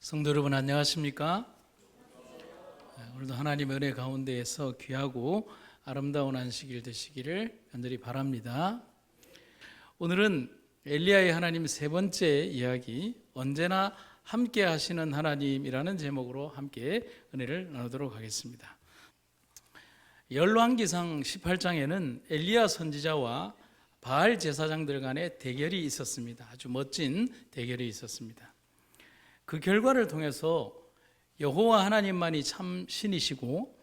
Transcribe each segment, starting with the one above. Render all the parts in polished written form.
성도 여러분 안녕하십니까? 오늘도 하나님의 은혜 가운데에서 귀하고 아름다운 안식일 되시기를 간절히 바랍니다. 오늘은 엘리야의 하나님 세 번째 이야기, 언제나 함께 하시는 하나님이라는 제목으로 함께 은혜를 나누도록 하겠습니다. 열왕기상 18장에는 엘리야 선지자와 바알 제사장들 간의 대결이 있었습니다. 아주 멋진 대결이 있었습니다. 그 결과를 통해서 여호와 하나님만이 참 신이시고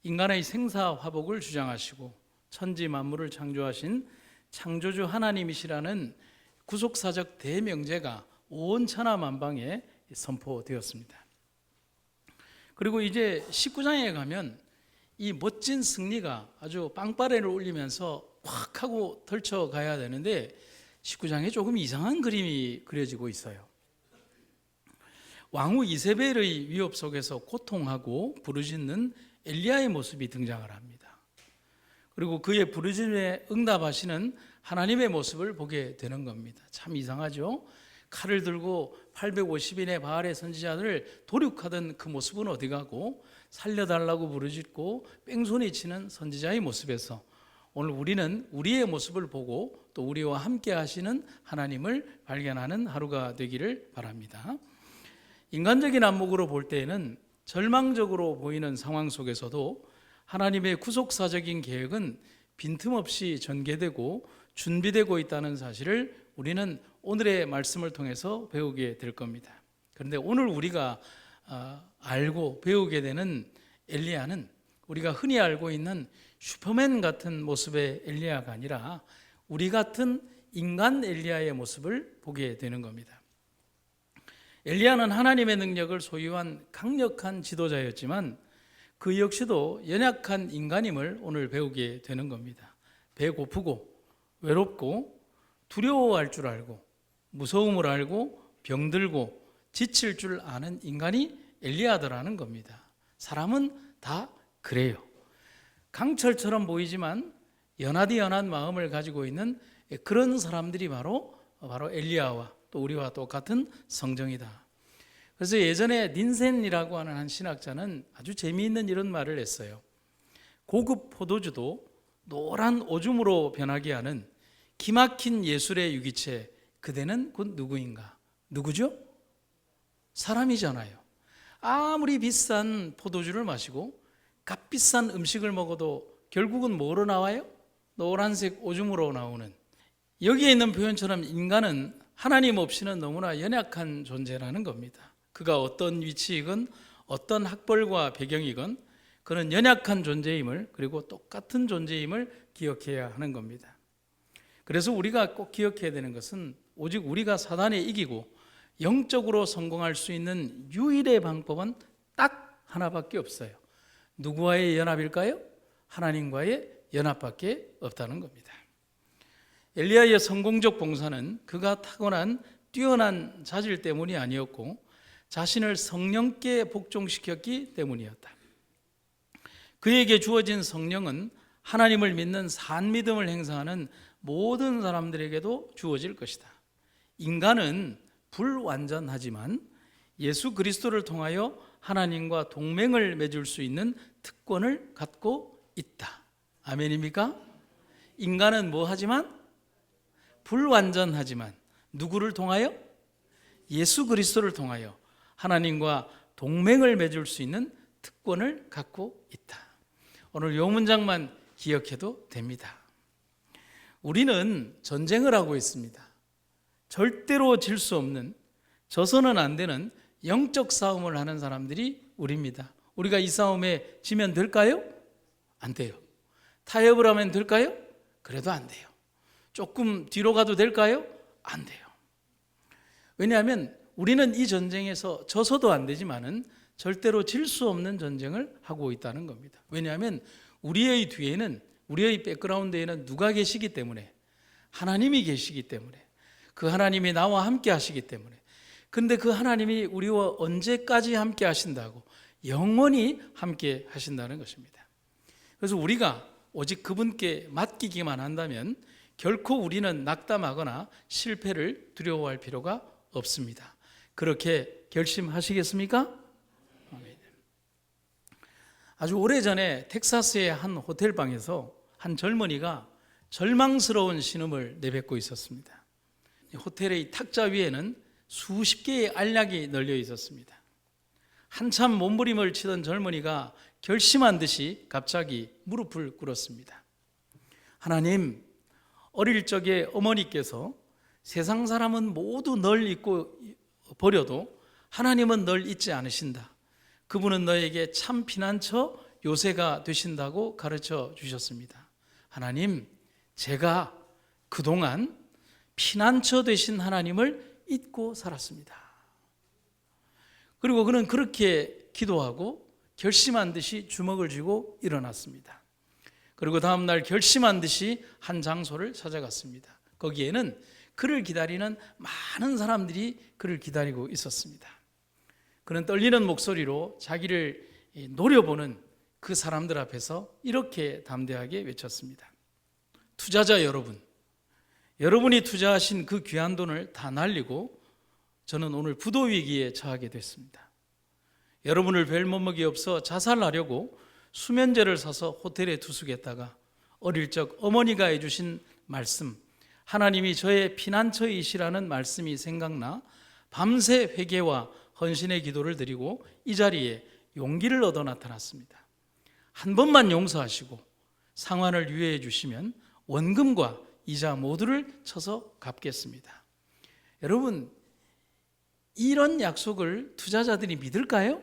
인간의 생사화복을 주장하시고 천지 만물을 창조하신 창조주 하나님이시라는 구속사적 대명제가 온 천하 만방에 선포되었습니다. 그리고 이제 19장에 가면 이 멋진 승리가 아주 빵빠레를 울리면서 확 하고 펼쳐가야 되는데 19장에 조금 이상한 그림이 그려지고 있어요. 왕후 이세벨의 위협 속에서 고통하고 부르짖는 엘리야의 모습이 등장을 합니다. 그리고 그의 부르짖음에 응답하시는 하나님의 모습을 보게 되는 겁니다. 참 이상하죠? 칼을 들고 850인의 바알의 선지자들을 도륙하던 그 모습은 어디 가고 살려달라고 부르짖고 뺑소니 치는 선지자의 모습에서 오늘 우리는 우리의 모습을 보고 또 우리와 함께 하시는 하나님을 발견하는 하루가 되기를 바랍니다. 인간적인 안목으로 볼 때에는 절망적으로 보이는 상황 속에서도 하나님의 구속사적인 계획은 빈틈없이 전개되고 준비되고 있다는 사실을 우리는 오늘의 말씀을 통해서 배우게 될 겁니다. 그런데 오늘 우리가 알고 배우게 되는 엘리야는 우리가 흔히 알고 있는 슈퍼맨 같은 모습의 엘리야가 아니라 우리 같은 인간 엘리야의 모습을 보게 되는 겁니다. 엘리야는 하나님의 능력을 소유한 강력한 지도자였지만 그 역시도 연약한 인간임을 오늘 배우게 되는 겁니다. 배고프고 외롭고 두려워할 줄 알고 무서움을 알고 병들고 지칠 줄 아는 인간이 엘리야더라는 겁니다. 사람은 다 그래요. 강철처럼 보이지만 연하디 연한 마음을 가지고 있는 그런 사람들이 바로 엘리야와 또 우리와 똑같은 성정이다. 그래서 예전에 닌센이라고 하는 한 신학자는 아주 재미있는 이런 말을 했어요. 고급 포도주도 노란 오줌으로 변하게 하는 기막힌 예술의 유기체, 그대는 곧 누구인가? 누구죠? 사람이잖아요. 아무리 비싼 포도주를 마시고 값비싼 음식을 먹어도 결국은 뭐로 나와요? 노란색 오줌으로 나오는. 여기에 있는 표현처럼 인간은 하나님 없이는 너무나 연약한 존재라는 겁니다. 그가 어떤 위치이건 어떤 학벌과 배경이건 그는 연약한 존재임을, 그리고 똑같은 존재임을 기억해야 하는 겁니다. 그래서 우리가 꼭 기억해야 되는 것은 오직 우리가 사단에 이기고 영적으로 성공할 수 있는 유일의 방법은 딱 하나밖에 없어요. 누구와의 연합일까요? 하나님과의 연합밖에 없다는 겁니다. 엘리야의 성공적 봉사는 그가 타고난 뛰어난 자질 때문이 아니었고 자신을 성령께 복종시켰기 때문이었다. 그에게 주어진 성령은 하나님을 믿는 산 믿음을 행사하는 모든 사람들에게도 주어질 것이다. 인간은 불완전하지만 예수 그리스도를 통하여 하나님과 동맹을 맺을 수 있는 특권을 갖고 있다. 아멘입니까? 인간은 뭐 하지만? 불완전하지만 누구를 통하여? 예수 그리스도를 통하여 하나님과 동맹을 맺을 수 있는 특권을 갖고 있다. 오늘 이 문장만 기억해도 됩니다. 우리는 전쟁을 하고 있습니다. 절대로 질 수 없는, 져서는 안 되는 영적 싸움을 하는 사람들이 우리입니다. 우리가 이 싸움에 지면 될까요? 안 돼요. 타협을 하면 될까요? 그래도 안 돼요. 조금 뒤로 가도 될까요? 안 돼요. 왜냐하면 우리는 이 전쟁에서 져서도 안 되지만은 절대로 질 수 없는 전쟁을 하고 있다는 겁니다. 왜냐하면 우리의 뒤에는, 우리의 백그라운드에는 누가 계시기 때문에, 하나님이 계시기 때문에, 그 하나님이 나와 함께 하시기 때문에. 근데 그 하나님이 우리와 언제까지 함께 하신다고? 영원히 함께 하신다는 것입니다. 그래서 우리가 오직 그분께 맡기기만 한다면 결코 우리는 낙담하거나 실패를 두려워할 필요가 없습니다. 그렇게 결심하시겠습니까? 아주 오래전에 텍사스의 한 호텔방에서 한 젊은이가 절망스러운 신음을 내뱉고 있었습니다. 호텔의 탁자 위에는 수십 개의 알약이 널려 있었습니다. 한참 몸부림을 치던 젊은이가 결심한 듯이 갑자기 무릎을 꿇었습니다. 하나님, 어릴 적에 어머니께서 세상 사람은 모두 널 잊고 버려도 하나님은 널 잊지 않으신다. 그분은 너에게 참 피난처 요새가 되신다고 가르쳐 주셨습니다. 하나님, 제가 그동안 피난처 되신 하나님을 잊고 살았습니다. 그리고 그는 그렇게 기도하고 결심한 듯이 주먹을 쥐고 일어났습니다. 그리고 다음 날 결심한 듯이 한 장소를 찾아갔습니다. 거기에는 그를 기다리는 많은 사람들이 그를 기다리고 있었습니다. 그는 떨리는 목소리로 자기를 노려보는 그 사람들 앞에서 이렇게 담대하게 외쳤습니다. 투자자 여러분, 여러분이 투자하신 그 귀한 돈을 다 날리고 저는 오늘 부도 위기에 처하게 됐습니다. 여러분을 뵐 몸먹이 없어 자살하려고 수면제를 사서 호텔에 투숙했다가 어릴 적 어머니가 해주신 말씀, 하나님이 저의 피난처이시라는 말씀이 생각나 밤새 회개와 헌신의 기도를 드리고 이 자리에 용기를 얻어 나타났습니다. 한 번만 용서하시고 상환을 유예해 주시면 원금과 이자 모두를 쳐서 갚겠습니다. 여러분, 이런 약속을 투자자들이 믿을까요?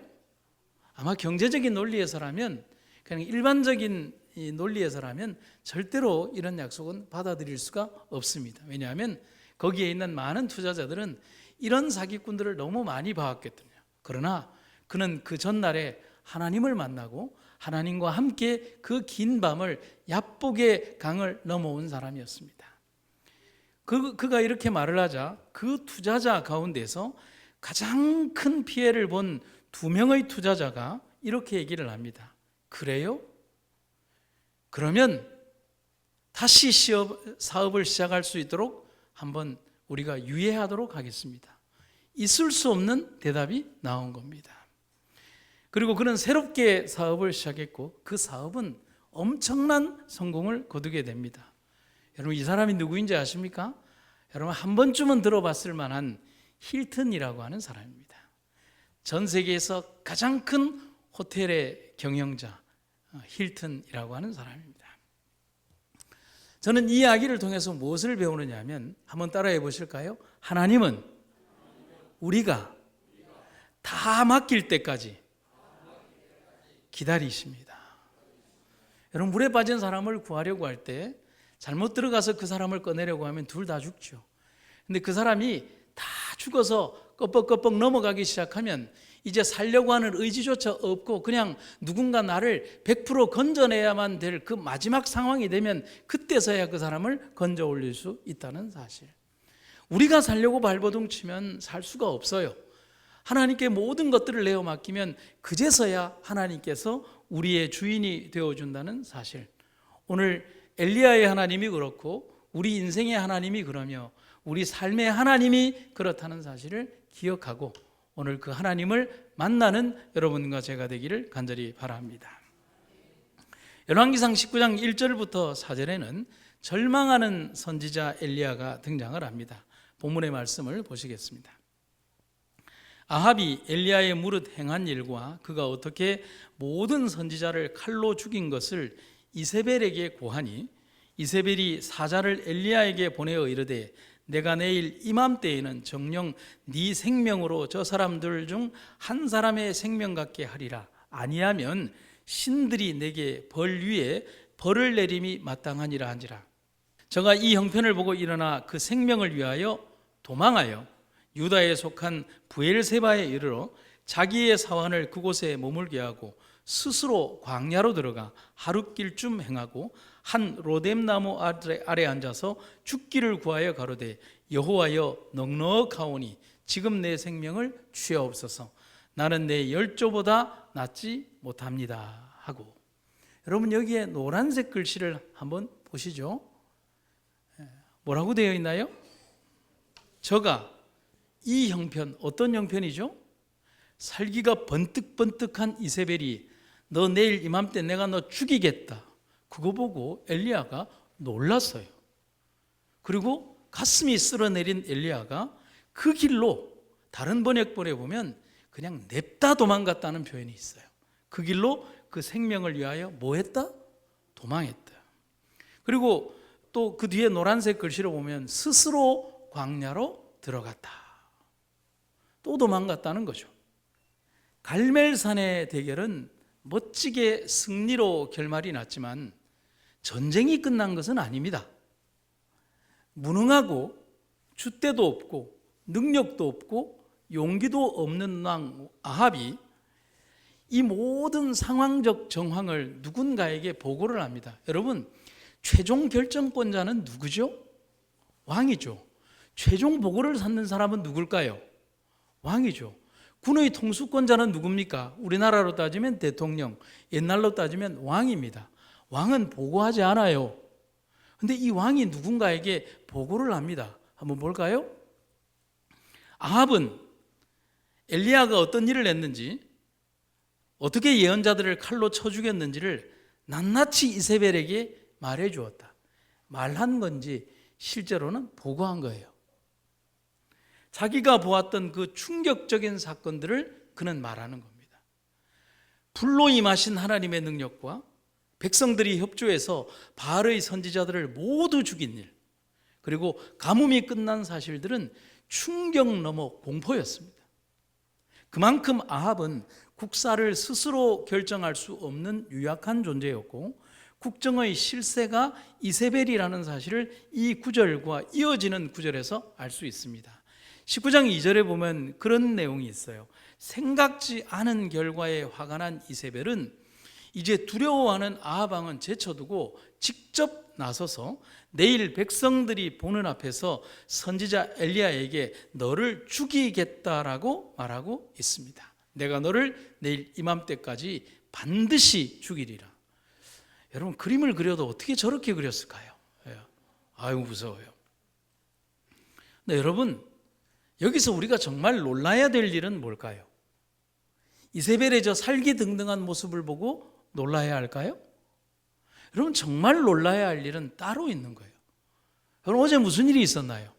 아마 경제적인 논리에서라면, 그냥 일반적인 논리에서라면 절대로 이런 약속은 받아들일 수가 없습니다. 왜냐하면 거기에 있는 많은 투자자들은 이런 사기꾼들을 너무 많이 봐왔거든요. 그러나 그는 그 전날에 하나님을 만나고 하나님과 함께 그 긴 밤을 야복의 강을 넘어온 사람이었습니다. 그가 이렇게 말을 하자 그 투자자 가운데서 가장 큰 피해를 본 2명의 투자자가 이렇게 얘기를 합니다. 그래요? 그러면 다시 사업을 시작할 수 있도록 한번 우리가 유예하도록 하겠습니다. 있을 수 없는 대답이 나온 겁니다. 그리고 그는 새롭게 사업을 시작했고 그 사업은 엄청난 성공을 거두게 됩니다. 여러분, 이 사람이 누구인지 아십니까? 여러분, 한 번쯤은 들어봤을 만한 힐튼이라고 하는 사람입니다. 전 세계에서 가장 큰 호텔의 경영자 힐튼이라고 하는 사람입니다. 저는 이 이야기를 통해서 무엇을 배우느냐 하면 한번 따라해 보실까요? 하나님은 우리가 다 맡길 때까지 기다리십니다. 여러분, 물에 빠진 사람을 구하려고 할 때 잘못 들어가서 그 사람을 꺼내려고 하면 둘 다 죽죠. 근데 그 사람이 다 죽어서 껍벅껍벅 넘어가기 시작하면 이제 살려고 하는 의지조차 없고 그냥 누군가 나를 100% 건져내야만 될 그 마지막 상황이 되면 그때서야 그 사람을 건져 올릴 수 있다는 사실. 우리가 살려고 발버둥 치면 살 수가 없어요. 하나님께 모든 것들을 내어 맡기면 그제서야 하나님께서 우리의 주인이 되어준다는 사실. 오늘 엘리야의 하나님이 그렇고 우리 인생의 하나님이 그러며 우리 삶의 하나님이 그렇다는 사실을 기억하고 오늘 그 하나님을 만나는 여러분과 제가 되기를 간절히 바랍니다. 열왕기상 19장 1절부터 4절에는 절망하는 선지자 엘리야가 등장을 합니다. 본문의 말씀을 보시겠습니다. 아합이 엘리야의 무릇 행한 일과 그가 어떻게 모든 선지자를 칼로 죽인 것을 이세벨에게 고하니 이세벨이 사자를 엘리야에게 보내어 이르되 내가 내일 이맘때에는 정녕 네 생명으로 저 사람들 중 한 사람의 생명 같게 하리라. 아니하면 신들이 내게 벌 위에 벌을 내림이 마땅하니라 한지라. 저가 이 형편을 보고 일어나 그 생명을 위하여 도망하여 유다에 속한 브엘세바에 이르러 자기의 사환을 그곳에 머물게 하고 스스로 광야로 들어가 하룻길쯤 행하고 한 로뎀나무 아래 앉아서 죽기를 구하여 가로되 여호와여 넉넉하오니 지금 내 생명을 취하옵소서. 나는 내 열조보다 낫지 못합니다 하고. 여러분, 여기에 노란색 글씨를 한번 보시죠. 뭐라고 되어 있나요? 저가 이 형편, 어떤 형편이죠? 살기가 번뜩번뜩한 이세벨이 너 내일 이맘때 내가 너 죽이겠다. 그거 보고 엘리야가 놀랐어요. 그리고 가슴이 쓸어내린 엘리야가 그 길로, 다른 번역본에 보면 그냥 냅다 도망갔다는 표현이 있어요. 그 길로 그 생명을 위하여 뭐 했다? 도망했다. 그리고 또 그 뒤에 노란색 글씨로 보면 스스로 광야로 들어갔다. 또 도망갔다는 거죠. 갈멜산의 대결은 멋지게 승리로 결말이 났지만 전쟁이 끝난 것은 아닙니다. 무능하고 줏대도 없고 능력도 없고 용기도 없는 왕 아합이 이 모든 상황적 정황을 누군가에게 보고를 합니다. 여러분, 최종 결정권자는 누구죠? 왕이죠. 최종 보고를 받는 사람은 누굴까요? 왕이죠. 군의 통수권자는 누굽니까? 우리나라로 따지면 대통령, 옛날로 따지면 왕입니다. 왕은 보고하지 않아요. 근데 이 왕이 누군가에게 보고를 합니다. 한번 볼까요? 아합은 엘리야가 어떤 일을 했는지, 어떻게 예언자들을 칼로 쳐 죽였는지를 낱낱이 이세벨에게 말해 주었다. 말한 건지 실제로는 보고한 거예요. 자기가 보았던 그 충격적인 사건들을 그는 말하는 겁니다. 불로 임하신 하나님의 능력과 백성들이 협조해서 바알의 선지자들을 모두 죽인 일, 그리고 가뭄이 끝난 사실들은 충격 넘어 공포였습니다. 그만큼 아합은 국사를 스스로 결정할 수 없는 유약한 존재였고 국정의 실세가 이세벨이라는 사실을 이 구절과 이어지는 구절에서 알 수 있습니다. 19장 2절에 보면 그런 내용이 있어요. 생각지 않은 결과에 화가 난 이세벨은 이제 두려워하는 아합 왕은 제쳐두고 직접 나서서 내일 백성들이 보는 앞에서 선지자 엘리야에게 너를 죽이겠다라고 말하고 있습니다. 내가 너를 내일 이맘때까지 반드시 죽이리라. 여러분, 그림을 그려도 어떻게 저렇게 그렸을까요? 아유, 무서워요. 근데 여러분, 여기서 우리가 정말 놀라야 될 일은 뭘까요? 이세벨의 저 살기등등한 모습을 보고 놀라야 할까요? 여러분, 정말 놀라야 할 일은 따로 있는 거예요. 여러분, 어제 무슨 일이 있었나요?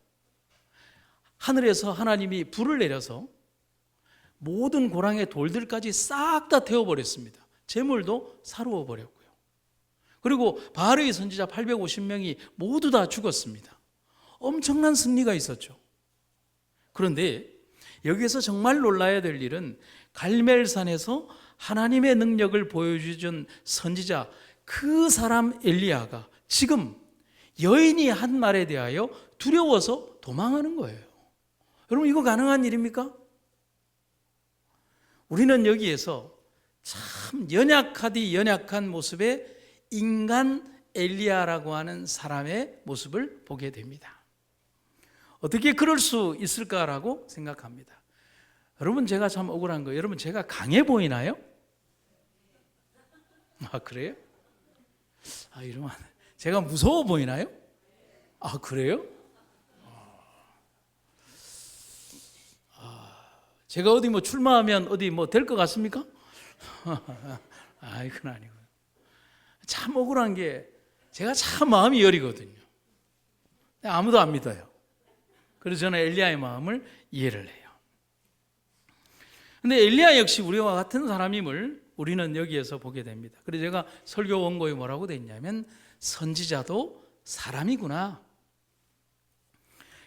하늘에서 하나님이 불을 내려서 모든 고랑의 돌들까지 싹 다 태워버렸습니다. 재물도 사루어 버렸고요. 그리고 바알의 선지자 850명이 모두 다 죽었습니다. 엄청난 승리가 있었죠. 그런데 여기에서 정말 놀라야 될 일은 갈멜산에서 하나님의 능력을 보여주신 선지자 그 사람 엘리야가 지금 여인이 한 말에 대하여 두려워서 도망하는 거예요. 여러분, 이거 가능한 일입니까? 우리는 여기에서 참 연약하디 연약한 모습의 인간 엘리야라고 하는 사람의 모습을 보게 됩니다. 어떻게 그럴 수 있을까라고 생각합니다. 여러분, 제가 참 억울한 거예요. 여러분, 제가 강해 보이나요? 아, 그래요? 이러면 제가 무서워 보이나요? 아, 그래요? 제가 어디 뭐 출마하면 어디 뭐 될 것 같습니까? 이건 아니고요. 참 억울한 게 제가 참 마음이 여리거든요. 아무도 안 믿어요. 그래서 저는 엘리야의 마음을 이해를 해요. 근데 엘리야 역시 우리와 같은 사람임을 우리는 여기에서 보게 됩니다. 그래서 제가 설교 원고에 뭐라고 돼 있냐면 선지자도 사람이구나.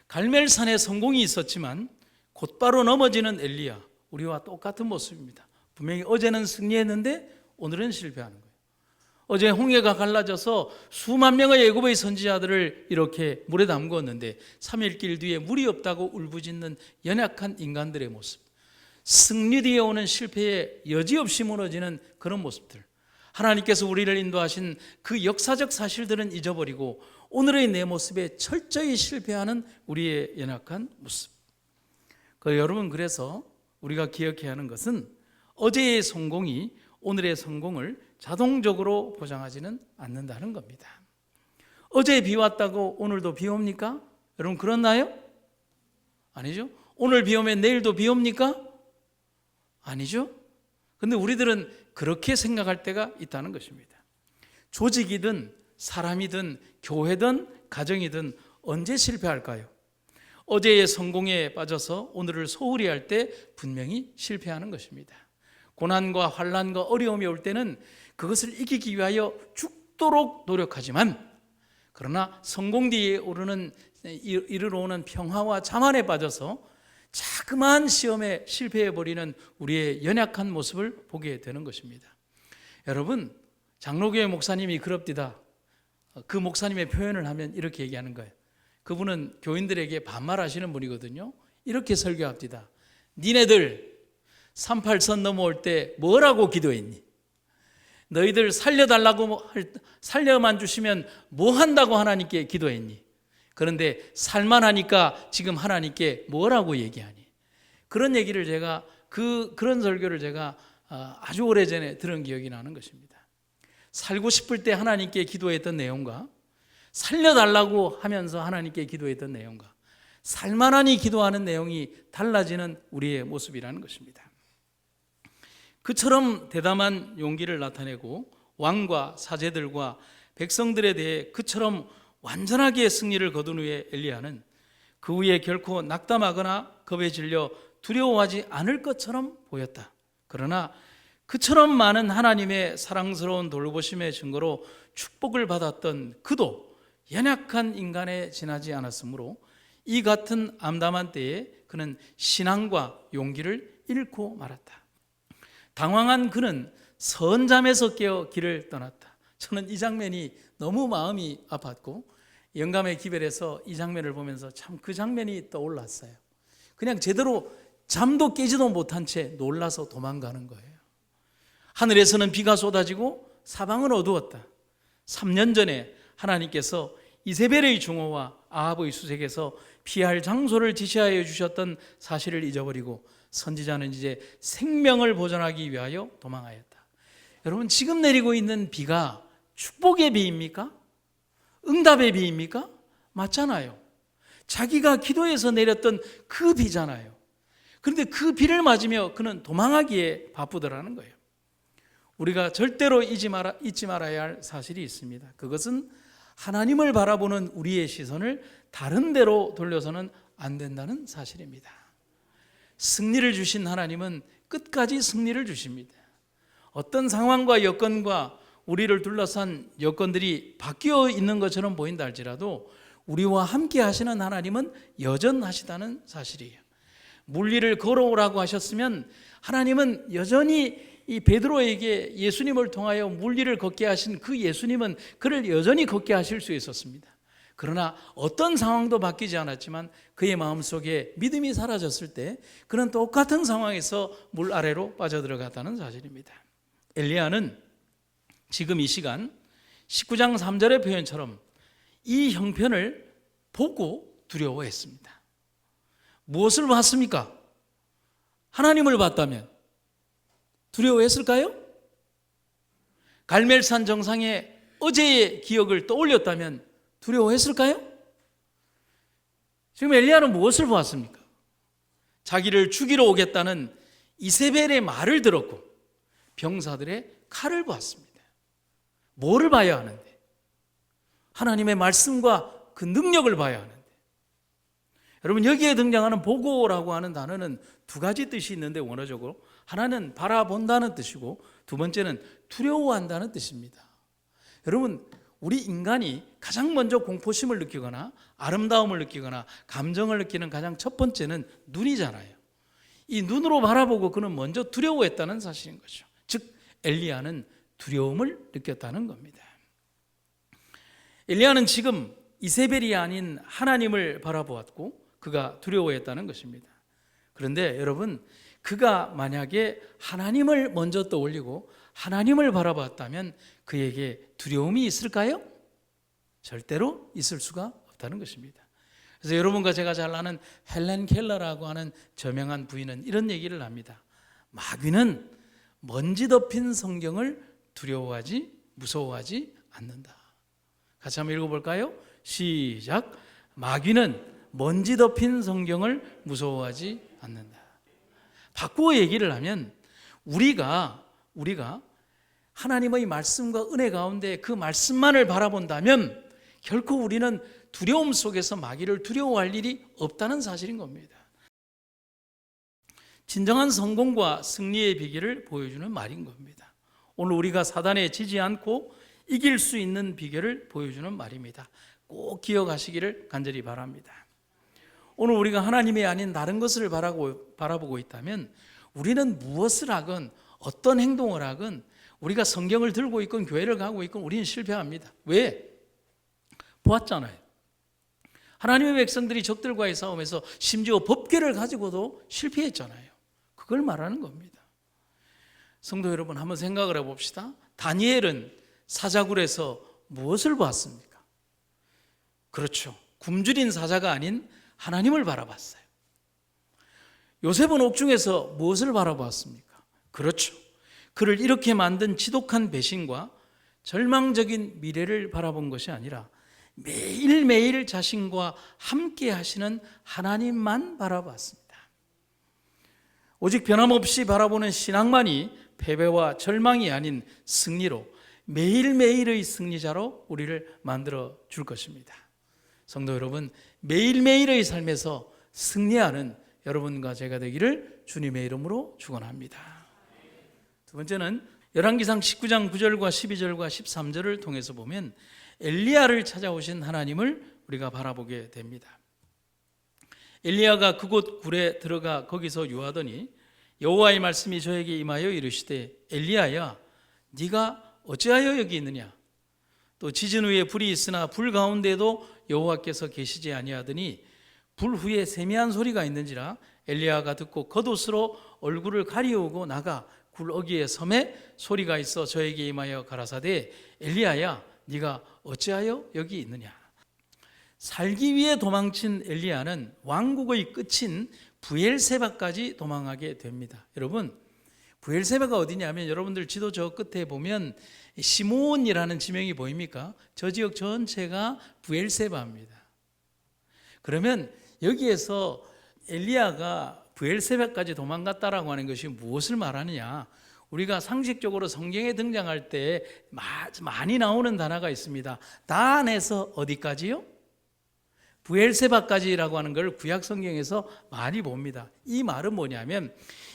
갈멜산에 성공이 있었지만 곧바로 넘어지는 엘리야, 우리와 똑같은 모습입니다. 분명히 어제는 승리했는데 오늘은 실패하는 거예요. 어제 홍해가 갈라져서 수만 명의 애굽의 선지자들을 이렇게 물에 담궜는데 3일길 뒤에 물이 없다고 울부짖는 연약한 인간들의 모습, 승리 뒤에 오는 실패에 여지없이 무너지는 그런 모습들, 하나님께서 우리를 인도하신 그 역사적 사실들은 잊어버리고 오늘의 내 모습에 철저히 실패하는 우리의 연약한 모습. 여러분, 그래서 우리가 기억해야 하는 것은 어제의 성공이 오늘의 성공을 자동적으로 보장하지는 않는다는 겁니다. 어제 비 왔다고 오늘도 비 옵니까? 여러분, 그렇나요? 아니죠? 오늘 비 오면 내일도 비 옵니까? 아니죠? 근데 우리들은 그렇게 생각할 때가 있다는 것입니다. 조직이든 사람이든 교회든 가정이든 언제 실패할까요? 어제의 성공에 빠져서 오늘을 소홀히 할 때 분명히 실패하는 것입니다. 고난과 환난과 어려움이 올 때는 그것을 이기기 위하여 죽도록 노력하지만, 그러나 성공 뒤에 이르러 오는 평화와 자만에 빠져서 자그마한 시험에 실패해버리는 우리의 연약한 모습을 보게 되는 것입니다. 여러분, 장로교회 목사님이 그럽디다. 그 목사님의 표현을 하면 이렇게 얘기하는 거예요. 그분은 교인들에게 반말하시는 분이거든요. 이렇게 설교합니다. 니네들 38선 넘어올 때 뭐라고 기도했니? 너희들 살려만 주시면 뭐 한다고 하나님께 기도했니? 그런데 살만하니까 지금 하나님께 뭐라고 얘기하니? 그런 얘기를 그런 설교를 제가 아주 오래전에 들은 기억이 나는 것입니다. 살고 싶을 때 하나님께 기도했던 내용과 살려달라고 하면서 하나님께 기도했던 내용과 살만하니 기도하는 내용이 달라지는 우리의 모습이라는 것입니다. 그처럼 대담한 용기를 나타내고 왕과 사제들과 백성들에 대해 그처럼 완전하게 승리를 거둔 후에 엘리야는 그 후에 결코 낙담하거나 겁에 질려 두려워하지 않을 것처럼 보였다. 그러나 그처럼 많은 하나님의 사랑스러운 돌보심의 증거로 축복을 받았던 그도 연약한 인간에 지나지 않았으므로 이 같은 암담한 때에 그는 신앙과 용기를 잃고 말았다. 당황한 그는 선잠에서 깨어 길을 떠났다. 저는 이 장면이 너무 마음이 아팠고 영감의 기별에서 이 장면을 보면서 참 그 장면이 떠올랐어요. 그냥 제대로 잠도 깨지도 못한 채 놀라서 도망가는 거예요. 하늘에서는 비가 쏟아지고 사방은 어두웠다. 3년 전에 하나님께서 이세벨의 중호와 아합의 수색에서 피할 장소를 지시하여 주셨던 사실을 잊어버리고 선지자는 이제 생명을 보존하기 위하여 도망하였다. 여러분, 지금 내리고 있는 비가 축복의 비입니까? 응답의 비입니까? 맞잖아요. 자기가 기도해서 내렸던 그 비잖아요. 그런데 그 비를 맞으며 그는 도망하기에 바쁘더라는 거예요. 우리가 절대로 잊지 말아야 할 사실이 있습니다. 그것은 하나님을 바라보는 우리의 시선을 다른 데로 돌려서는 안 된다는 사실입니다. 승리를 주신 하나님은 끝까지 승리를 주십니다. 어떤 상황과 여건과 우리를 둘러싼 여건들이 바뀌어 있는 것처럼 보인다 할지라도 우리와 함께 하시는 하나님은 여전하시다는 사실이에요. 물리를 걸어오라고 하셨으면 하나님은 여전히 이 베드로에게 예수님을 통하여 물리를 걷게 하신 그 예수님은 그를 여전히 걷게 하실 수 있었습니다. 그러나 어떤 상황도 바뀌지 않았지만 그의 마음속에 믿음이 사라졌을 때 그는 똑같은 상황에서 물 아래로 빠져들어갔다는 사실입니다. 엘리야는 지금 이 시간 19장 3절의 표현처럼 이 형편을 보고 두려워했습니다. 무엇을 봤습니까? 하나님을 봤다면 두려워했을까요? 갈멜산 정상에 어제의 기억을 떠올렸다면 두려워했을까요? 지금 엘리야는 무엇을 보았습니까? 자기를 죽이러 오겠다는 이세벨의 말을 들었고 병사들의 칼을 보았습니다. 뭐를 봐야 하는데? 하나님의 말씀과 그 능력을 봐야 하는데. 여러분, 여기에 등장하는 보고라고 하는 단어는 두 가지 뜻이 있는데 원어적으로 하나는 바라본다는 뜻이고 두 번째는 두려워한다는 뜻입니다. 여러분, 우리 인간이 가장 먼저 공포심을 느끼거나 아름다움을 느끼거나 감정을 느끼는 가장 첫 번째는 눈이잖아요. 이 눈으로 바라보고 그는 먼저 두려워했다는 사실인 거죠. 즉 엘리야는 두려움을 느꼈다는 겁니다. 엘리야는 지금 이세벨이 아닌 하나님을 바라보았고 그가 두려워했다는 것입니다. 그런데 여러분, 그가 만약에 하나님을 먼저 떠올리고 하나님을 바라봤다면 그에게 두려움이 있을까요? 절대로 있을 수가 없다는 것입니다. 그래서 여러분과 제가 잘 아는 헬렌 켈러라고 하는 저명한 부인은 이런 얘기를 합니다. 마귀는 먼지 덮인 성경을 두려워하지 무서워하지 않는다. 같이 한번 읽어볼까요? 시작. 마귀는 먼지 덮인 성경을 무서워하지 않는다. 바꾸어 얘기를 하면 우리가 하나님의 말씀과 은혜 가운데 그 말씀만을 바라본다면 결코 우리는 두려움 속에서 마귀를 두려워할 일이 없다는 사실인 겁니다. 진정한 성공과 승리의 비결을 보여주는 말인 겁니다. 오늘 우리가 사단에 지지 않고 이길 수 있는 비결을 보여주는 말입니다. 꼭 기억하시기를 간절히 바랍니다. 오늘 우리가 하나님이 아닌 다른 것을 바라보고 있다면 우리는 무엇을 하건 어떤 행동을 하건 우리가 성경을 들고 있건 교회를 가고 있건 우리는 실패합니다. 왜? 보았잖아요. 하나님의 백성들이 적들과의 싸움에서 심지어 법궤를 가지고도 실패했잖아요. 그걸 말하는 겁니다. 성도 여러분, 한번 생각을 해봅시다. 다니엘은 사자굴에서 무엇을 봤습니까? 그렇죠. 굶주린 사자가 아닌 하나님을 바라봤어요. 요셉은 옥중에서 무엇을 바라봤습니까? 그렇죠. 그를 이렇게 만든 지독한 배신과 절망적인 미래를 바라본 것이 아니라 매일매일 자신과 함께 하시는 하나님만 바라봤습니다. 오직 변함없이 바라보는 신앙만이 패배와 절망이 아닌 승리로 매일매일의 승리자로 우리를 만들어 줄 것입니다. 성도 여러분, 매일매일의 삶에서 승리하는 여러분과 제가 되기를 주님의 이름으로 축원합니다. 두 번째는 열왕기상 19장 9절과 12절과 13절을 통해서 보면 엘리야를 찾아오신 하나님을 우리가 바라보게 됩니다. 엘리야가 그곳 굴에 들어가 거기서 유하더니 여호와의 말씀이 저에게 임하여 이르시되 엘리야야 네가 어찌하여 여기 있느냐. 또 지진 후에 불이 있으나 불 가운데도 여호와께서 계시지 아니하더니 불 후에 세미한 소리가 있는지라. 엘리야가 듣고 겉옷으로 얼굴을 가리우고 나가 굴 어귀에 섬에 소리가 있어 저에게 임하여 가라사대 엘리야야 네가 어찌하여 여기 있느냐. 살기 위해 도망친 엘리야는 왕국의 끝인 브엘세바까지 도망하게 됩니다. 여러분, 브엘세바가 어디냐면 여러분들 지도 저 끝에 보면 시몬이라는 지명이 보입니까? 저 지역 전체가 브엘세바입니다. 그러면 여기에서 엘리야가 브엘세바까지 도망갔다라고 하는 것이 무엇을 말하느냐? 우리가 상식적으로 성경에 등장할 때 많이 나오는 단어가 있습니다. 단에서 어디까지요? 브엘세바까지라고 하는 걸 구약 성경에서 많이 봅니다. 이 말은 뭐냐면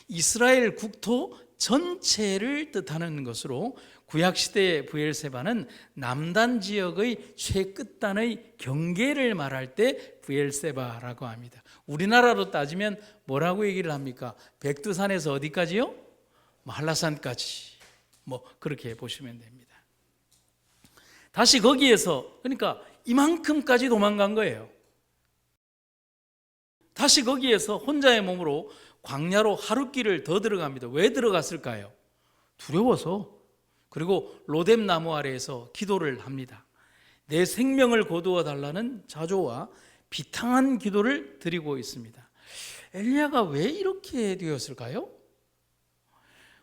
이스라엘 국토 전체를 뜻하는 것으로 구약 시대의 브엘세바는 남단 지역의 최끝단의 경계를 말할 때 브엘세바라고 합니다. 우리나라로 따지면 뭐라고 얘기를 합니까? 백두산에서 어디까지요? 한라산까지. 그렇게 보시면 됩니다. 다시 거기에서 그러니까 이만큼까지 도망간 거예요. 다시 거기에서 혼자의 몸으로 광야로 하룻길을 더 들어갑니다. 왜 들어갔을까요? 두려워서. 그리고 로뎀 나무 아래에서 기도를 합니다. 내 생명을 거두어 달라는 자조와 비탕한 기도를 드리고 있습니다. 엘리야가 왜 이렇게 되었을까요?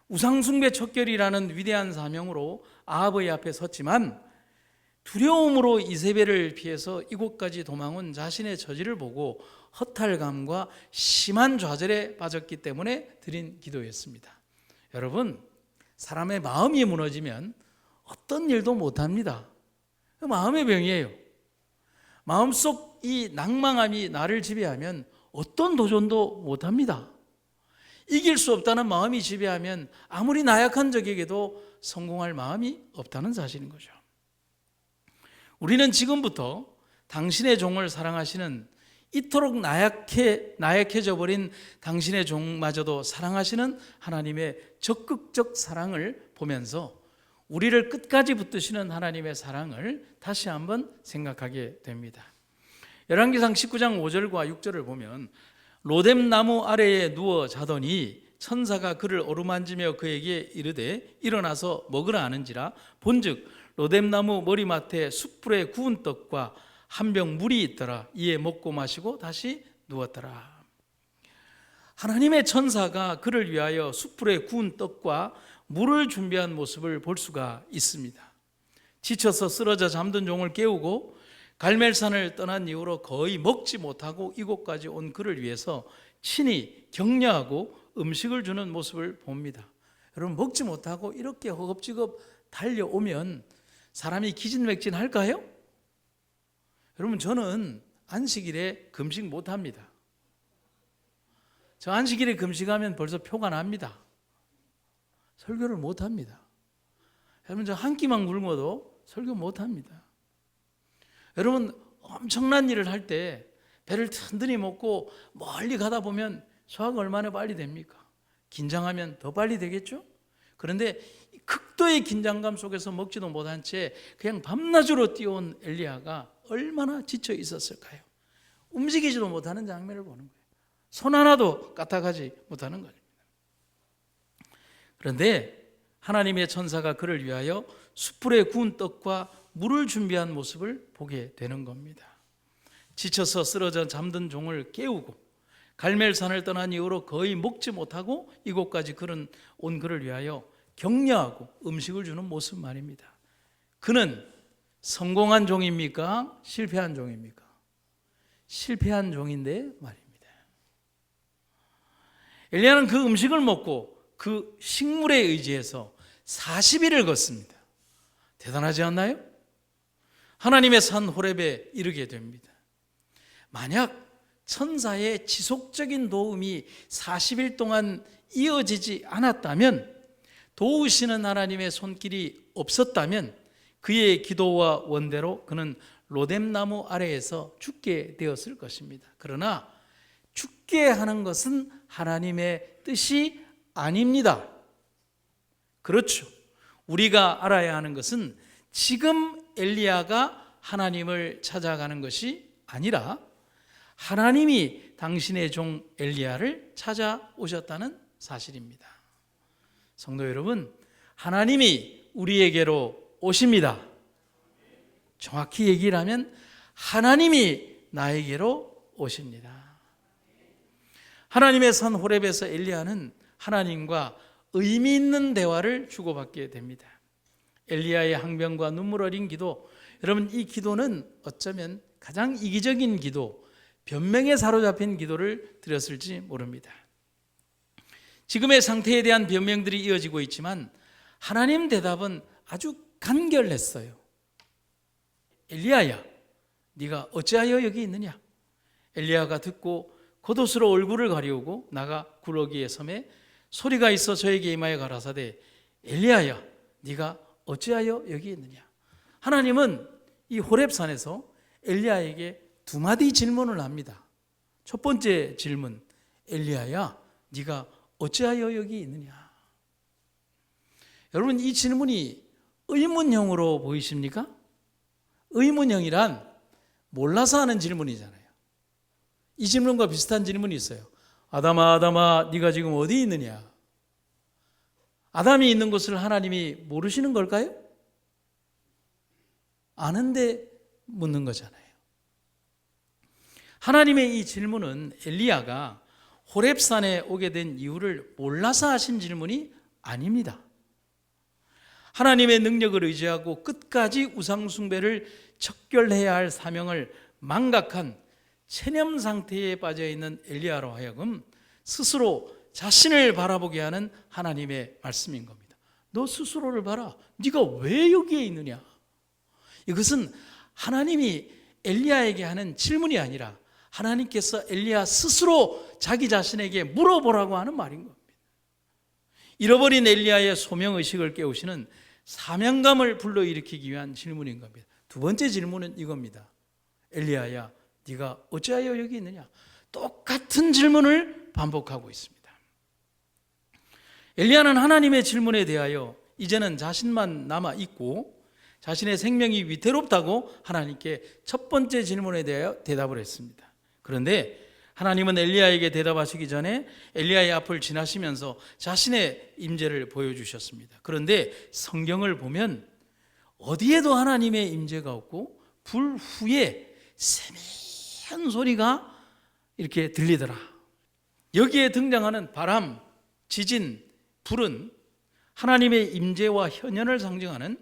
우상숭배 척결이라는 위대한 사명으로 아합의 앞에 섰지만 두려움으로 이세벨을 피해서 이곳까지 도망온 자신의 처지를 보고 허탈감과 심한 좌절에 빠졌기 때문에 드린 기도였습니다. 여러분, 사람의 마음이 무너지면 어떤 일도 못합니다. 그 마음의 병이에요. 마음속 이 낭망함이 나를 지배하면 어떤 도전도 못합니다. 이길 수 없다는 마음이 지배하면 아무리 나약한 적에게도 성공할 마음이 없다는 사실인 거죠. 우리는 지금부터 당신의 종을 사랑하시는, 이토록 나약해져 버린 당신의 종마저도 사랑하시는 하나님의 적극적 사랑을 보면서 우리를 끝까지 붙드시는 하나님의 사랑을 다시 한번 생각하게 됩니다. 열왕기상 19장 5절과 6절을 보면 로뎀 나무 아래에 누워 자더니 천사가 그를 어루만지며 그에게 이르되 일어나서 먹으라 하는지라. 본즉 로뎀 나무 머리맡에 숯불에 구운 떡과 한 병 물이 있더라. 이에 먹고 마시고 다시 누웠더라. 하나님의 천사가 그를 위하여 숯불에 구운 떡과 물을 준비한 모습을 볼 수가 있습니다. 지쳐서 쓰러져 잠든 종을 깨우고 갈멜산을 떠난 이후로 거의 먹지 못하고 이곳까지 온 그를 위해서 친히 격려하고 음식을 주는 모습을 봅니다. 여러분, 먹지 못하고 이렇게 허겁지겁 달려오면 사람이 기진맥진할까요? 여러분, 저는 안식일에 금식 못합니다. 저 안식일에 금식하면 벌써 표가 납니다. 설교를 못합니다. 여러분, 저 한 끼만 굶어도 설교 못합니다. 여러분, 엄청난 일을 할 때 배를 든든히 먹고 멀리 가다 보면 소화가 얼마나 빨리 됩니까? 긴장하면 더 빨리 되겠죠? 그런데 극도의 긴장감 속에서 먹지도 못한 채 그냥 밤낮으로 뛰어온 엘리야가 얼마나 지쳐 있었을까요? 움직이지도 못하는 장면을 보는 거예요. 손 하나도 까딱하지 못하는 거예요. 그런데 하나님의 천사가 그를 위하여 숯불에 구운 떡과 물을 준비한 모습을 보게 되는 겁니다. 지쳐서 쓰러져 잠든 종을 깨우고 갈멜산을 떠난 이후로 거의 먹지 못하고 이곳까지 온 그를 위하여 격려하고 음식을 주는 모습 말입니다. 그는 성공한 종입니까? 실패한 종입니까? 실패한 종인데 말입니다. 엘리야는 그 음식을 먹고 그 식물에 의지해서 40일을 걷습니다. 대단하지 않나요? 하나님의 산 호렙에 이르게 됩니다. 만약 천사의 지속적인 도움이 40일 동안 이어지지 않았다면, 도우시는 하나님의 손길이 없었다면 그의 기도와 원대로 그는 로뎀나무 아래에서 죽게 되었을 것입니다. 그러나 죽게 하는 것은 하나님의 뜻이 아닙니다. 그렇죠. 우리가 알아야 하는 것은 지금 엘리야가 하나님을 찾아가는 것이 아니라 하나님이 당신의 종 엘리야를 찾아오셨다는 사실입니다. 성도 여러분, 하나님이 우리에게로 오십니다. 정확히 얘기를 하면 하나님이 나에게로 오십니다. 하나님의 산 호렙에서 엘리야는 하나님과 의미 있는 대화를 주고받게 됩니다. 엘리야의 항변과 눈물 어린 기도, 여러분, 이 기도는 어쩌면 가장 이기적인 기도, 변명에 사로잡힌 기도를 드렸을지 모릅니다. 지금의 상태에 대한 변명들이 이어지고 있지만 하나님 대답은 아주 간결했어요. 엘리야야, 네가 어찌하여 여기 있느냐? 엘리야가 듣고 겉옷으로 얼굴을 가리우고 나가 구러기의 섬에 소리가 있어 저에게 임하여 가라사대, 엘리야야, 네가 어찌하여 여기 있느냐? 하나님은 이 호렙산에서 엘리야에게 두 마디 질문을 합니다. 첫 번째 질문, 엘리야야, 네가 어찌하여 여기 있느냐? 여러분, 이 질문이 의문형으로 보이십니까? 의문형이란 몰라서 하는 질문이잖아요. 이 질문과 비슷한 질문이 있어요. 아담아, 아담아, 네가 지금 어디 있느냐? 아담이 있는 곳을 하나님이 모르시는 걸까요? 아는데 묻는 거잖아요. 하나님의 이 질문은 엘리야가 호렙산에 오게 된 이유를 몰라서 하신 질문이 아닙니다. 하나님의 능력을 의지하고 끝까지 우상숭배를 척결해야 할 사명을 망각한 체념 상태에 빠져있는 엘리야로 하여금 스스로 자신을 바라보게 하는 하나님의 말씀인 겁니다. 너 스스로를 봐라. 네가 왜 여기에 있느냐? 이것은 하나님이 엘리야에게 하는 질문이 아니라 하나님께서 엘리야 스스로 자기 자신에게 물어보라고 하는 말인 겁니다. 잃어버린 엘리야의 소명의식을 깨우시는 사명감을 불러일으키기 위한 질문인 겁니다. 두 번째 질문은 이겁니다. 엘리야야, 네가 어찌하여 여기 있느냐? 똑같은 질문을 반복하고 있습니다. 엘리야는 하나님의 질문에 대하여 이제는 자신만 남아있고 자신의 생명이 위태롭다고 하나님께 첫 번째 질문에 대하여 대답을 했습니다. 그런데 하나님은 엘리야에게 대답하시기 전에 엘리야의 앞을 지나시면서 자신의 임재를 보여주셨습니다. 그런데 성경을 보면 어디에도 하나님의 임재가 없고 불 후에 세미한 소리가 이렇게 들리더라. 여기에 등장하는 바람, 지진, 불은 하나님의 임재와 현현을 상징하는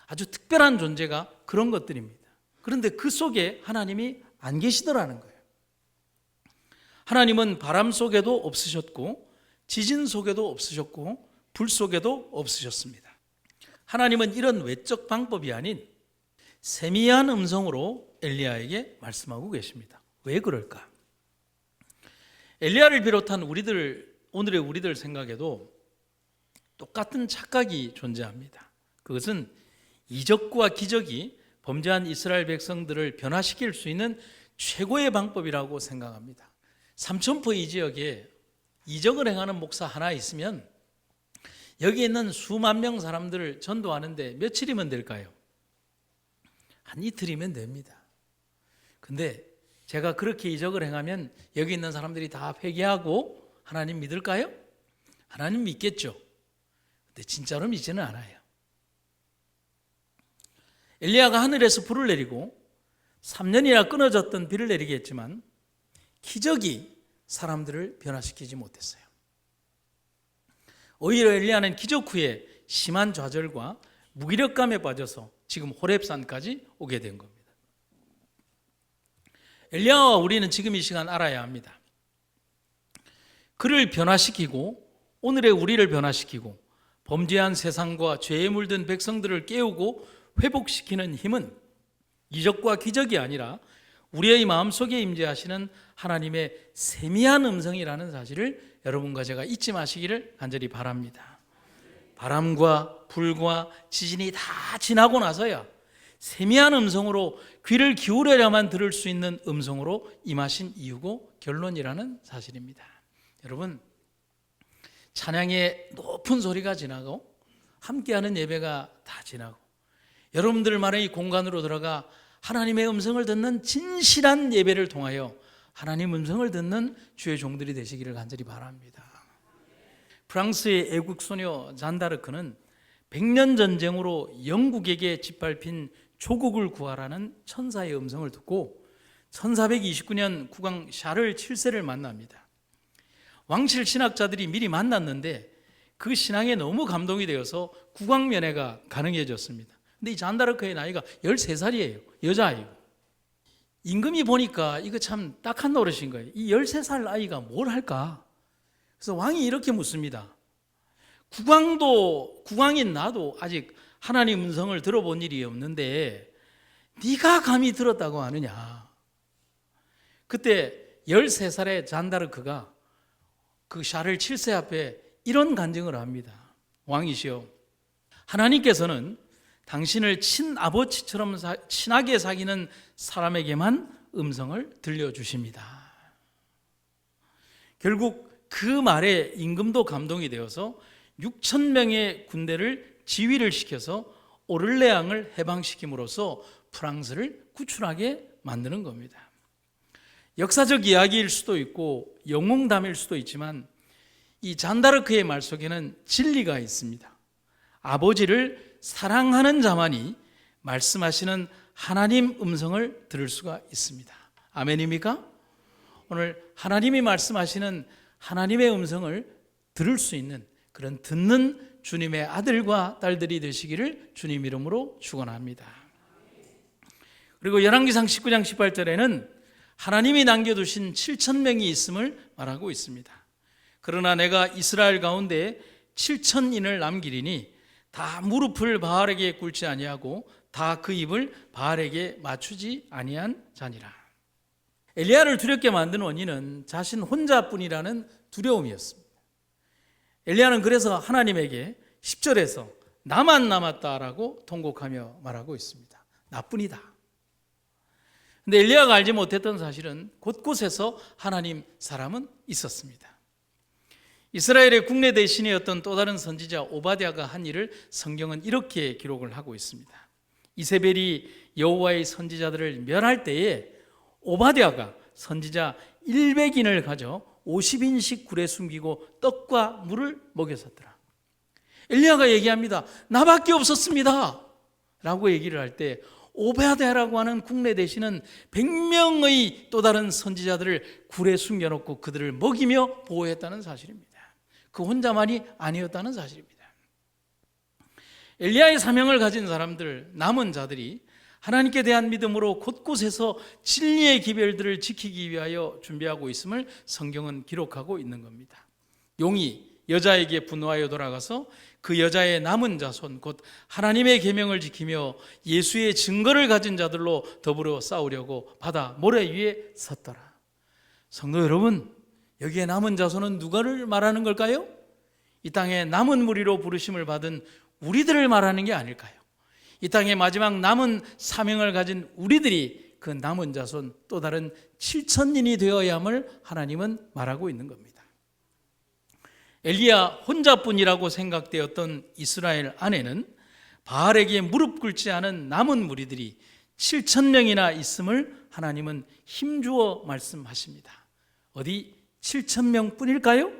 아주 특별한 존재가 그런 것들입니다. 그런데 그 속에 하나님이 안 계시더라는 거예요. 하나님은 바람 속에도 없으셨고 지진 속에도 없으셨고 불 속에도 없으셨습니다. 하나님은 이런 외적 방법이 아닌 세미한 음성으로 엘리야에게 말씀하고 계십니다. 왜 그럴까? 엘리야를 비롯한 오늘의 우리들 생각에도 똑같은 착각이 존재합니다. 그것은 이적과 기적이 범죄한 이스라엘 백성들을 변화시킬 수 있는 최고의 방법이라고 생각합니다. 삼천포 이 지역에 이적을 행하는 목사 하나 있으면 여기 있는 수만 명 사람들을 전도하는데 며칠이면 될까요? 한 이틀이면 됩니다. 근데 제가 그렇게 이적을 행하면 여기 있는 사람들이 다 회개하고 하나님 믿을까요? 하나님 믿겠죠. 근데 진짜로 믿지는 않아요. 엘리야가 하늘에서 불을 내리고 3년이나 끊어졌던 비를 내리게 했지만 기적이 사람들을 변화시키지 못했어요. 오히려 엘리야는 기적 후에 심한 좌절과 무기력감에 빠져서 지금 호렙산까지 오게 된 겁니다. 엘리야와 우리는 지금 이 시간 알아야 합니다. 그를 변화시키고 오늘의 우리를 변화시키고 범죄한 세상과 죄에 물든 백성들을 깨우고 회복시키는 힘은 이적과 기적이 아니라 우리의 마음속에 임재하시는 하나님의 세미한 음성이라는 사실을 여러분과 제가 잊지 마시기를 간절히 바랍니다. 바람과 불과 지진이 다 지나고 나서야 세미한 음성으로 귀를 기울여야만 들을 수 있는 음성으로 임하신 이유고 결론이라는 사실입니다. 여러분, 찬양의 높은 소리가 지나고 함께하는 예배가 다 지나고 여러분들만의 공간으로 들어가 하나님의 음성을 듣는 진실한 예배를 통하여 하나님 음성을 듣는 주의 종들이 되시기를 간절히 바랍니다. 프랑스의 애국 소녀 잔다르크는 100년 전쟁으로 영국에게 짓밟힌 조국을 구하라는 천사의 음성을 듣고 1429년 국왕 샤를 7세를 만납니다. 왕실 신학자들이 미리 만났는데 그 신앙에 너무 감동이 되어서 국왕 면회가 가능해졌습니다. 근데 이 잔다르크의 나이가 13살이에요. 여자아이고. 임금이 보니까 이거 참 딱한 노릇인 거예요. 이 13살 아이가 뭘 할까? 그래서 왕이 이렇게 묻습니다. 국왕인 나도 아직 하나님 음성을 들어본 일이 없는데 네가 감히 들었다고 하느냐? 그때 13살의 잔다르크가 그 샤를 7세 앞에 이런 간증을 합니다. 왕이시여, 하나님께서는 당신을 친아버지처럼 친하게 사귀는 사람에게만 음성을 들려주십니다. 결국 그 말에 임금도 감동이 되어서 6천 명의 군대를 지휘를 시켜서 오를레앙을 해방시킴으로써 프랑스를 구출하게 만드는 겁니다. 역사적 이야기일 수도 있고 영웅담일 수도 있지만 이 잔다르크의 말 속에는 진리가 있습니다. 아버지를 사랑하는 자만이 말씀하시는 하나님 음성을 들을 수가 있습니다. 아멘입니까? 오늘 하나님이 말씀하시는 하나님의 음성을 들을 수 있는 그런 듣는 주님의 아들과 딸들이 되시기를 주님 이름으로 축원합니다. 그리고 열왕기상 19장 18절에는 하나님이 남겨두신 7천 명이 있음을 말하고 있습니다. 그러나 내가 이스라엘 가운데 7천인을 남기리니 다 무릎을 바알에게 꿇지 아니하고 다 그 입을 바알에게 맞추지 아니한 자니라. 엘리야를 두렵게 만든 원인은 자신 혼자뿐이라는 두려움이었습니다. 엘리야는 그래서 하나님에게 10절에서 나만 남았다라고 통곡하며 말하고 있습니다. 나뿐이다. 근데 엘리야가 알지 못했던 사실은 곳곳에서 하나님 사람은 있었습니다. 이스라엘의 국내 대신이었던 또 다른 선지자 오바댜가 한 일을 성경은 이렇게 기록을 하고 있습니다. 이세벨이 여호와의 선지자들을 멸할 때에 오바댜가 선지자 100인을 가져 50인씩 굴에 숨기고 떡과 물을 먹였었더라. 엘리야가 얘기합니다. 나밖에 없었습니다 라고 얘기를 할 때 오바댜라고 하는 국내 대신은 100명의 또 다른 선지자들을 굴에 숨겨놓고 그들을 먹이며 보호했다는 사실입니다. 그 혼자만이 아니었다는 사실입니다. 엘리야의 사명을 가진 사람들, 남은 자들이 하나님께 대한 믿음으로 곳곳에서 진리의 기별들을 지키기 위하여 준비하고 있음을 성경은 기록하고 있는 겁니다. 용이 여자에게 분노하여 돌아가서 그 여자의 남은 자손 곧 하나님의 계명을 지키며 예수의 증거를 가진 자들로 더불어 싸우려고 바다 모래 위에 섰더라. 성도 여러분, 여기에 남은 자손은 누가를 말하는 걸까요? 이 땅에 남은 무리로 부르심을 받은 우리들을 말하는 게 아닐까요? 이 땅의 마지막 남은 사명을 가진 우리들이 그 남은 자손 또 다른 7천인이 되어야 함을 하나님은 말하고 있는 겁니다. 엘리야 혼자뿐이라고 생각되었던 이스라엘 안에는 바알에게 무릎 꿇지 않은 남은 무리들이 7천 명이나 있음을 하나님은 힘주어 말씀하십니다. 어디 7천 명뿐일까요?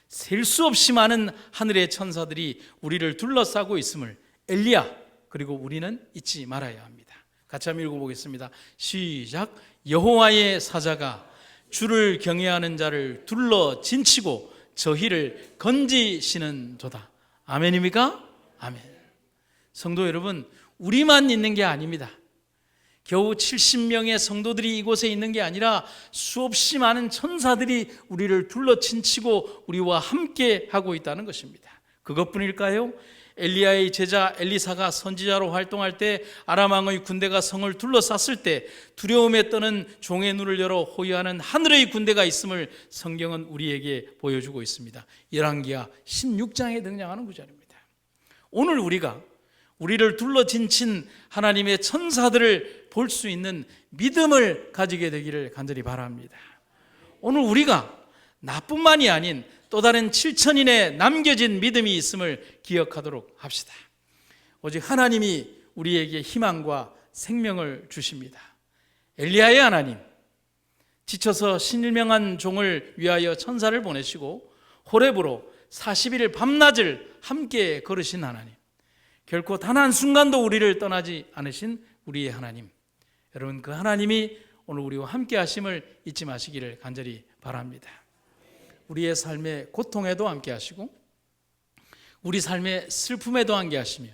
셀 수 없이 많은 하늘의 천사들이 우리를 둘러싸고 있음을 엘리야 그리고 우리는 잊지 말아야 합니다. 같이 한번 읽어보겠습니다. 시작. 여호와의 사자가 주를 경외하는 자를 둘러 진치고 저희를 건지시는 조다. 아멘입니까? 아멘. 성도 여러분, 우리만 있는 게 아닙니다. 겨우 70명의 성도들이 이곳에 있는 게 아니라 수없이 많은 천사들이 우리를 둘러 친치고 우리와 함께 하고 있다는 것입니다. 그것뿐일까요? 엘리야의 제자 엘리사가 선지자로 활동할 때 아람 왕의 군대가 성을 둘러쌌을 때 두려움에 떠는 종의 눈을 열어 호위하는 하늘의 군대가 있음을 성경은 우리에게 보여주고 있습니다. 열왕기하 16장에 등장하는 구절입니다. 오늘 우리가 우리를 둘러 진친 하나님의 천사들을 볼 수 있는 믿음을 가지게 되기를 간절히 바랍니다. 오늘 우리가 나뿐만이 아닌 또 다른 7천인의 남겨진 믿음이 있음을 기억하도록 합시다. 오직 하나님이 우리에게 희망과 생명을 주십니다. 엘리야의 하나님, 지쳐서 신일명한 종을 위하여 천사를 보내시고 호렙으로 40일 밤낮을 함께 걸으신 하나님, 결코 단 한순간도 우리를 떠나지 않으신 우리의 하나님, 여러분 그 하나님이 오늘 우리와 함께 하심을 잊지 마시기를 간절히 바랍니다. 우리의 삶의 고통에도 함께 하시고 우리 삶의 슬픔에도 함께 하시며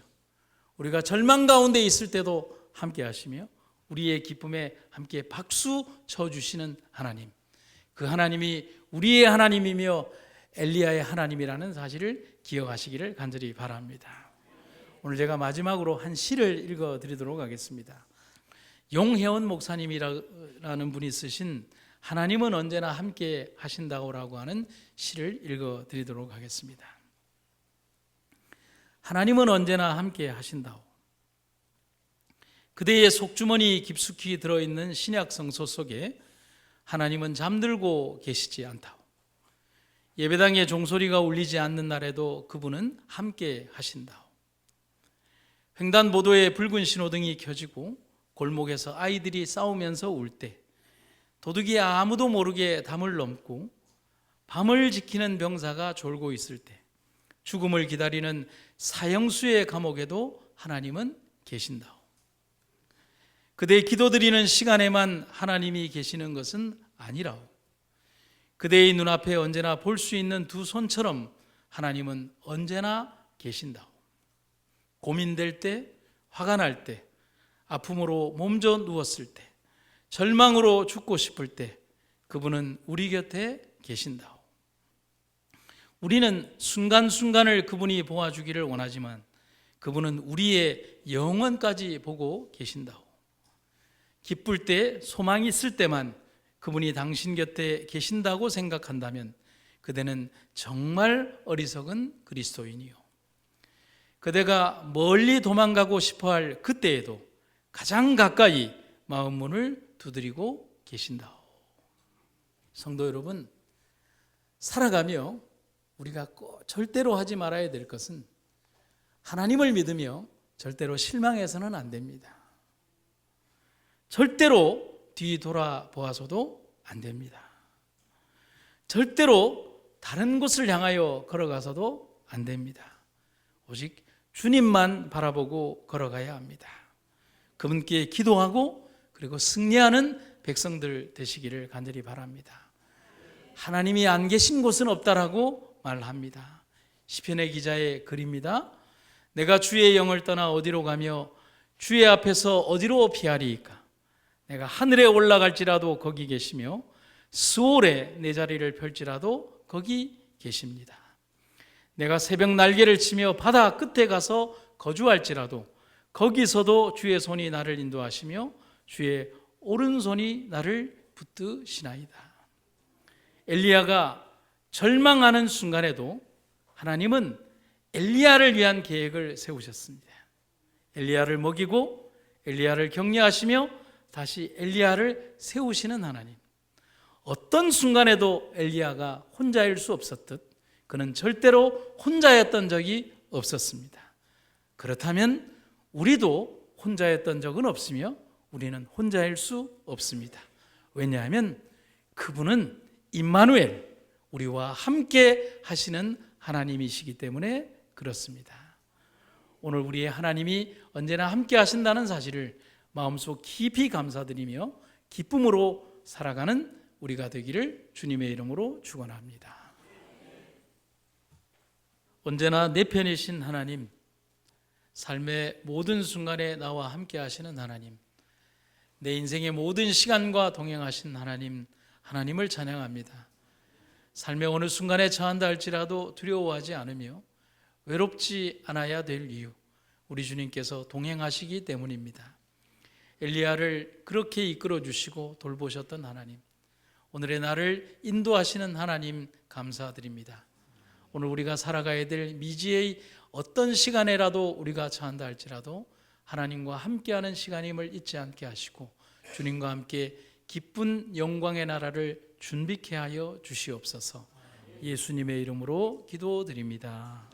우리가 절망 가운데 있을 때도 함께 하시며 우리의 기쁨에 함께 박수 쳐주시는 하나님, 그 하나님이 우리의 하나님이며 엘리야의 하나님이라는 사실을 기억하시기를 간절히 바랍니다. 오늘 제가 마지막으로 한 시를 읽어드리도록 하겠습니다. 용혜원 목사님이라는 분이 쓰신 하나님은 언제나 함께 하신다고 하는 시를 읽어드리도록 하겠습니다. 하나님은 언제나 함께 하신다오. 그대의 속주머니 깊숙이 들어있는 신약 성서 속에 하나님은 잠들고 계시지 않다오. 예배당에 종소리가 울리지 않는 날에도 그분은 함께 하신다오. 횡단보도에 붉은 신호등이 켜지고 골목에서 아이들이 싸우면서 울 때, 도둑이 아무도 모르게 담을 넘고 밤을 지키는 병사가 졸고 있을 때, 죽음을 기다리는 사형수의 감옥에도 하나님은 계신다오. 그대의 기도드리는 시간에만 하나님이 계시는 것은 아니라오. 그대의 눈앞에 언제나 볼 수 있는 두 손처럼 하나님은 언제나 계신다오. 고민될 때, 화가 날 때, 아픔으로 몸져 누웠을 때, 절망으로 죽고 싶을 때 그분은 우리 곁에 계신다오. 우리는 순간순간을 그분이 보아주기를 원하지만 그분은 우리의 영원까지 보고 계신다오. 기쁠 때, 소망이 있을 때만 그분이 당신 곁에 계신다고 생각한다면 그대는 정말 어리석은 그리스도인이요. 그대가 멀리 도망가고 싶어할 그때에도 가장 가까이 마음 문을 두드리고 계신다오. 성도 여러분, 살아가며 우리가 꼭 절대로 하지 말아야 될 것은 하나님을 믿으며 절대로 실망해서는 안 됩니다. 절대로 뒤돌아보아서도 안 됩니다. 절대로 다른 곳을 향하여 걸어가서도 안 됩니다. 오직 주님만 바라보고 걸어가야 합니다. 그분께 기도하고 그리고 승리하는 백성들 되시기를 간절히 바랍니다. 하나님이 안 계신 곳은 없다라고 말합니다. 시편의 기자의 글입니다. 내가 주의 영을 떠나 어디로 가며 주의 앞에서 어디로 피하리이까? 내가 하늘에 올라갈지라도 거기 계시며 스올에 내 자리를 펼지라도 거기 계십니다. 내가 새벽 날개를 치며 바다 끝에 가서 거주할지라도 거기서도 주의 손이 나를 인도하시며 주의 오른손이 나를 붙드시나이다. 엘리야가 절망하는 순간에도 하나님은 엘리야를 위한 계획을 세우셨습니다. 엘리야를 먹이고 엘리야를 격려하시며 다시 엘리야를 세우시는 하나님. 어떤 순간에도 엘리야가 혼자일 수 없었듯 그는 절대로 혼자였던 적이 없었습니다. 그렇다면 우리도 혼자였던 적은 없으며 우리는 혼자일 수 없습니다. 왜냐하면 그분은 임마누엘, 우리와 함께 하시는 하나님이시기 때문에 그렇습니다. 오늘 우리의 하나님이 언제나 함께 하신다는 사실을 마음속 깊이 감사드리며 기쁨으로 살아가는 우리가 되기를 주님의 이름으로 축원합니다. 언제나 내 편이신 하나님, 삶의 모든 순간에 나와 함께 하시는 하나님, 내 인생의 모든 시간과 동행하신 하나님, 하나님을 찬양합니다. 삶의 어느 순간에 처한다 할지라도 두려워하지 않으며 외롭지 않아야 될 이유, 우리 주님께서 동행하시기 때문입니다. 엘리야를 그렇게 이끌어 주시고 돌보셨던 하나님, 오늘의 나를 인도하시는 하나님 감사드립니다. 오늘 우리가 살아가야 될 미지의 어떤 시간에라도 우리가 처한다 할지라도 하나님과 함께하는 시간임을 잊지 않게 하시고 주님과 함께 기쁜 영광의 나라를 준비케 하여 주시옵소서. 예수님의 이름으로 기도드립니다.